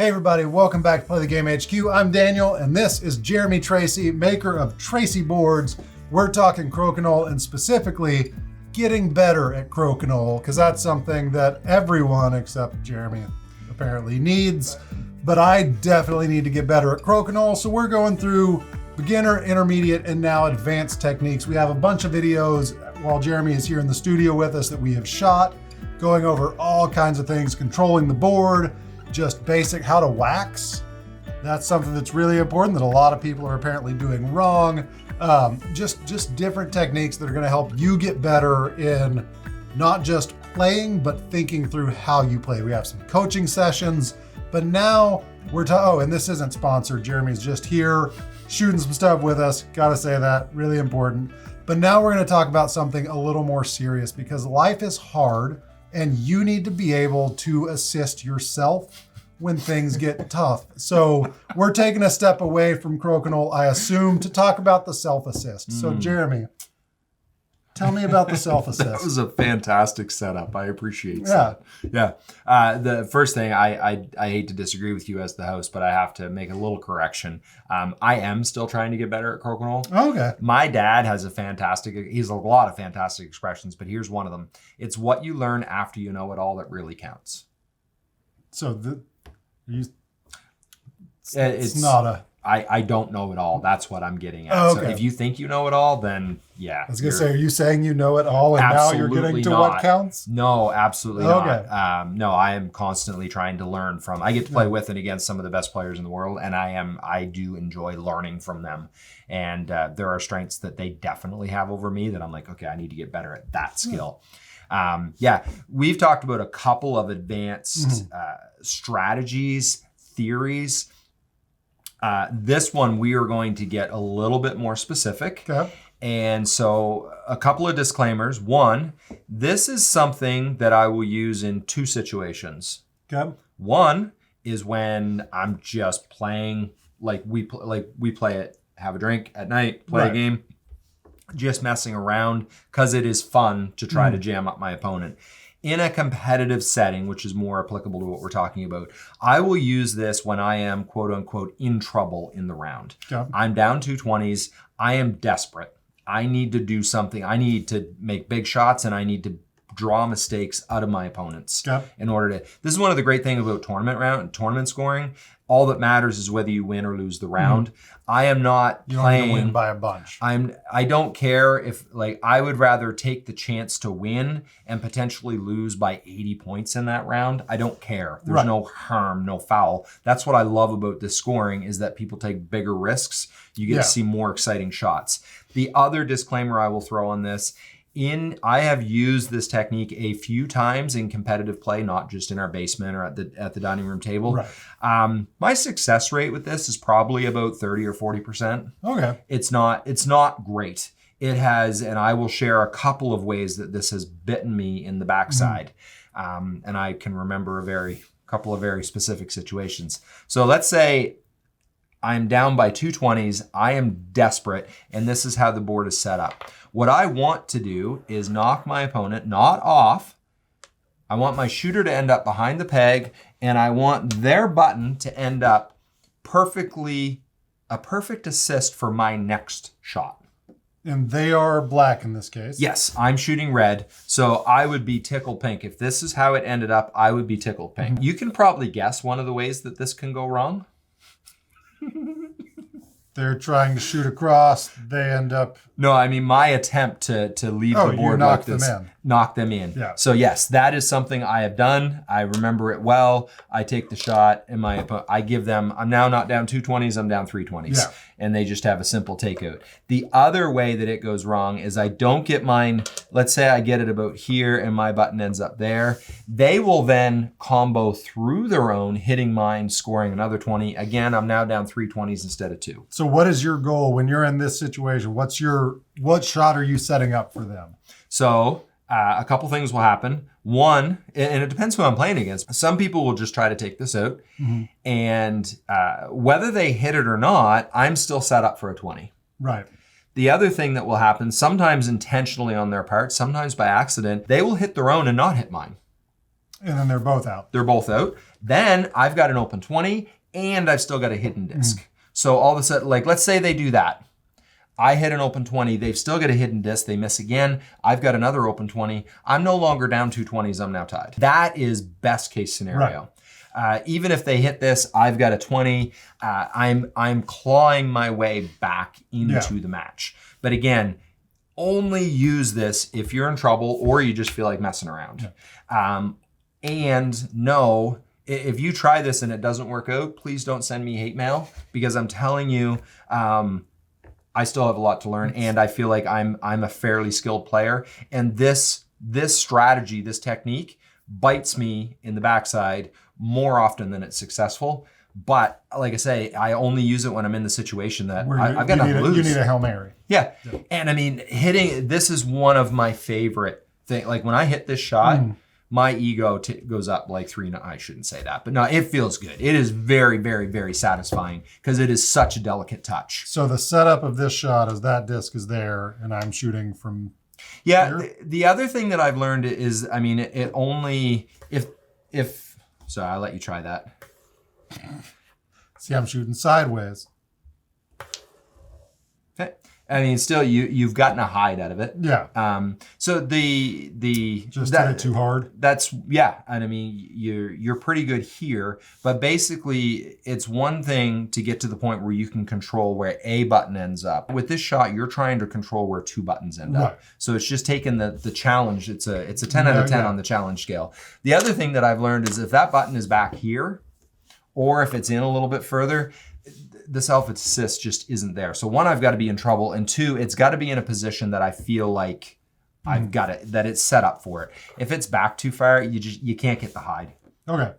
Hey everybody, welcome back to Play the Game HQ. I'm Daniel, and this is Jeremy Tracey, maker of Tracey Boards. We're talking Crokinole and specifically getting better at Crokinole, because that's something that everyone except Jeremy apparently needs. But I definitely need to get better at Crokinole, so we're going through beginner, intermediate, and now advanced techniques. We have a bunch of videos while Jeremy is here in the studio with us that we have shot, going over all kinds of things, controlling the board, just basic how to wax. That's something that's really important that a lot of people are apparently doing wrong. Just different techniques that are going to help you get better in not just playing, but thinking through how you play. We have some coaching sessions, but now we're and this isn't sponsored. Jeremy's just here shooting some stuff with us. Gotta say that, really important. But now we're going to talk about something a little more serious, because life is hard and you need to be able to assist yourself when things get tough. So we're taking a step away from Crokinole, I assume, to talk about the self-assist. So Jeremy, tell me about the self-assist. That was a fantastic setup. I appreciate that. Yeah. The first thing, I hate to disagree with you as the host, but I have to make a little correction. I am still trying to get better at Crokinole. Okay. My dad has he's a lot of fantastic expressions, but here's one of them. It's what you learn after you know it all that really counts. So it's not a... I don't know it all. That's what I'm getting at. Oh, okay. So if you think you know it all, then yeah. I was going to say, are you saying you know it all and now you're getting to not. What counts? No, absolutely okay. not. No, I am constantly trying to learn from. I get to play with and against some of the best players in the world, and I do enjoy learning from them. And there are strengths that they definitely have over me that I'm like, okay, I need to get better at that skill. We've talked about a couple of advanced strategies, theories. This one, we are going to get a little bit more specific. Okay. And so a couple of disclaimers. One, this is something that I will use in two situations. Okay. One is when I'm just playing, like we play it, have a drink at night, play a game, just messing around, because it is fun to try to jam up my opponent. In a competitive setting, which is more applicable to what we're talking about, I will use this when I am, quote unquote, in trouble in the round. Okay. I'm down 220s. I am desperate. I need to do something. I need to make big shots, and I need to draw mistakes out of my opponents in order to... This is one of the great things about tournament scoring. All that matters is whether you win or lose the round. I am not playing... You don't win by a bunch. I don't care if, I would rather take the chance to win and potentially lose by 80 points in that round. I don't care. There's no harm, no foul. That's what I love about this scoring, is that people take bigger risks. You get to see more exciting shots. The other disclaimer I will throw on this, I have used this technique a few times in competitive play, not just in our basement or at the dining room table. Right. My success rate with this is probably about 30 or 40%. Okay. It's not great. It has, and I will share a couple of ways that this has bitten me in the backside. And I can remember a couple of very specific situations. So let's say I'm down by 220s. I am desperate, and this is how the board is set up. What I want to do is knock my opponent not off. I want my shooter to end up behind the peg, and I want their button to end up a perfect assist for my next shot. And they are black in this case. Yes, I'm shooting red, so I would be tickled pink. If this is how it ended up, I would be tickled pink. You can probably guess one of the ways that this can go wrong. They're trying to shoot across. They end up... No, I mean my attempt to leave the board like this. Knock them in. Yeah. So yes, that is something I have done. I remember it well. I take the shot, and I give them... I'm now not down 220s. I'm down 320s. Yeah. And they just have a simple takeout. The other way that it goes wrong is I don't get mine... Let's say I get it about here, and my button ends up there. They will then combo through their own, hitting mine, scoring another 20. Again, I'm now down 320s instead of 2. So what is your goal when you're in this situation? What shot are you setting up for them? So a couple things will happen. One, and it depends who I'm playing against. Some people will just try to take this out. And whether they hit it or not, I'm still set up for a 20. Right. The other thing that will happen, sometimes intentionally on their part, sometimes by accident, they will hit their own and not hit mine. And then they're both out. They're both out. Then I've got an open 20 and I've still got a hidden disc. So all of a sudden, like let's say they do that. I hit an open 20, they've still got a hidden disc, they miss again, I've got another open 20, I'm no longer down 2 20s, I'm now tied. That is best case scenario. Right. Even if they hit this, I've got a 20, I'm clawing my way back into the match. But again, only use this if you're in trouble or you just feel like messing around. And no, if you try this and it doesn't work out, please don't send me hate mail, because I'm telling you, I still have a lot to learn, and I feel like I'm a fairly skilled player. And this strategy, this technique, bites me in the backside more often than it's successful. But like I say, I only use it when I'm in the situation that I've got nothing to lose. You need a Hail Mary. Yeah. And I mean, this is one of my favorite things. Like when I hit this shot, my ego goes up like 3. I shouldn't say that, but no, it feels good. It is very, very, very satisfying because it is such a delicate touch. So the setup of this shot is that disc is there and I'm shooting from here? The other thing that I've learned is, I mean, it only, if, sorry, I'll let you try that. See, I'm shooting sideways. Okay. I mean, still, you've gotten a hide out of it. Yeah. So the just hit it too hard. That's and I mean you're pretty good here, but basically it's one thing to get to the point where you can control where a button ends up. With this shot, you're trying to control where 2 buttons end up. So it's just taking the challenge. It's a 10 out of 10 on the challenge scale. The other thing that I've learned is if that button is back here, or if it's in a little bit further, the self-assist just isn't there. So 1, I've got to be in trouble, and 2, it's got to be in a position that I feel like I've got it, that it's set up for it. If it's back too far, you can't get the hide. Okay.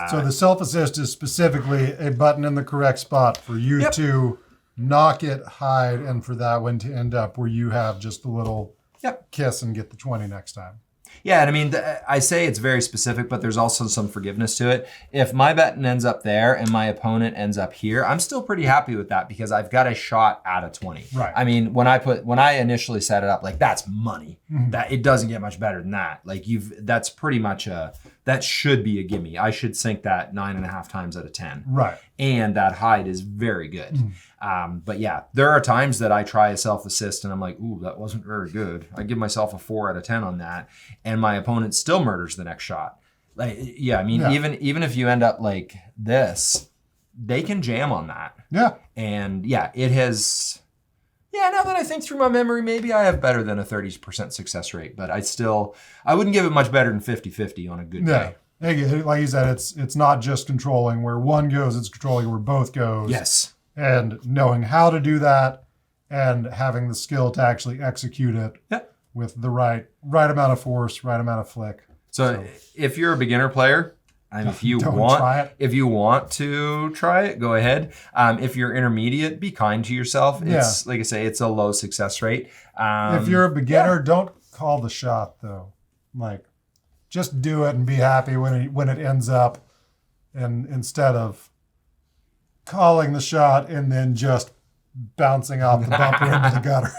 So the self-assist is specifically a button in the correct spot for you to knock it, hide, and for that one to end up where you have just a little kiss and get the 20 next time. Yeah, and I mean, I say it's very specific, but there's also some forgiveness to it. If my button ends up there and my opponent ends up here, I'm still pretty happy with that because I've got a shot at a 20. Right. I mean, when I initially set it up, like that's money. That it doesn't get much better than that. Like that's pretty much that should be a gimme. I should sink that 9.5 times out of 10. Right. And that hide is very good. But yeah, there are times that I try a self-assist and I'm like, ooh, that wasn't very good. I give myself a 4 out of 10 on that. And my opponent still murders the next shot. Like, I mean, even if you end up like this, they can jam on that. Yeah. And it has, now that I think through my memory, maybe I have better than a 30% success rate, but I wouldn't give it much better than 50-50 on a good day. Like you said, it's not just controlling where one goes, it's controlling where both goes. Yes. And knowing how to do that and having the skill to actually execute it with the right amount of force, right amount of flick. So if you're a beginner player, and if you want to try it, go ahead. If you're intermediate, be kind to yourself. It's like I say, it's a low success rate. If you're a beginner, don't call the shot though. Like, just do it and be happy when it ends up, and instead of calling the shot and then just bouncing off the bumper into the gutter.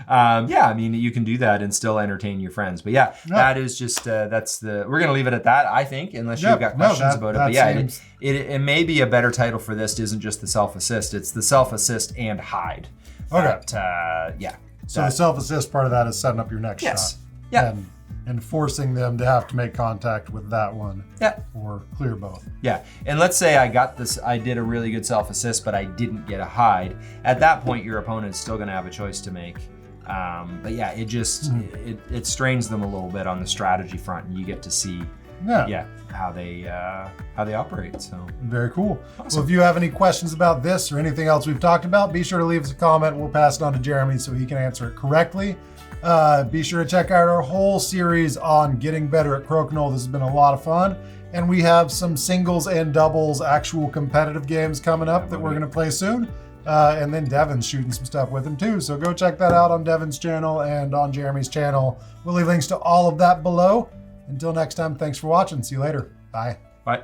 I mean, you can do that and still entertain your friends. But that is just, we're going to leave it at that, I think, unless you've got questions about it. But it may be a better title for this. Isn't just the self-assist. It's the self-assist and hide. Okay. So the self-assist part of that is setting up your next shot. Yeah. And forcing them to have to make contact with that one. Yeah. Or clear both. Yeah. And let's say I did a really good self-assist, but I didn't get a hide. At that point, your opponent's still going to have a choice to make. But it just, it strains them a little bit on the strategy front, and you get to see how they operate. So very cool. Awesome. Well, if you have any questions about this or anything else we've talked about, be sure to leave us a comment. We'll pass it on to Jeremy so he can answer it correctly. Be sure to check out our whole series on getting better at Crokinole. This has been a lot of fun. And we have some singles and doubles actual competitive games coming up that we're going to play soon. And then Devin's shooting some stuff with him too. So go check that out on Devin's channel and on Jeremy's channel. We'll leave links to all of that below. Until next time, thanks for watching. See you later. Bye. Bye.